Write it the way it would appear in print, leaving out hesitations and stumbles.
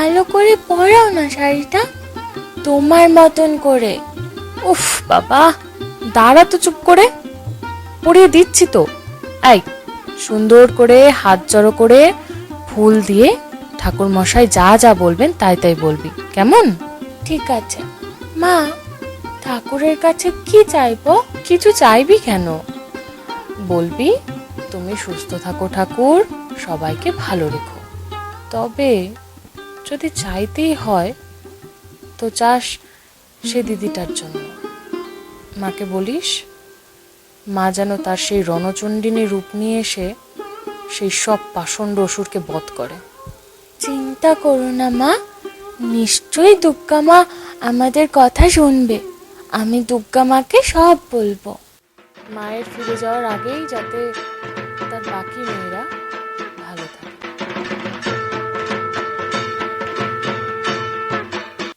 ভালো করে পরাও না শাড়িটা, তোমার মতন করে। উফ বাবা, দাঁড়া তো চুপ করে, পরিয়ে দিচ্ছি তো। এই, সুন্দর করে হাত জড়ো করে ফুল দিয়ে ঠাকুর মশাই যা যা বলবেন তাই তাই বলবি, কেমন? ঠিক আছে মা, ঠাকুরের কাছে কি চাইবো? কিছু চাইবি কেন? বলবি তুমি সুস্থ থাকো ঠাকুর, সবাইকে ভালো রেখো। তবে যদি চাইতেই হয় তো চাস সে দিদিটার জন্য। মাকে বলিস মা যেন তার সেই রণচণ্ডিনী রূপ নিয়ে এসে সেই সব পাষণ্ড অসুরকে বধ করে। চিন্তা করো না মা, নিশ্চয়ই দুর্গা মা আমাদের কথা শুনবে। আমি দুর্গা মাকে সব বলবো। মায়ের ফিরে যাওয়ার আগেই যাতে তার বাকি মেয়েরা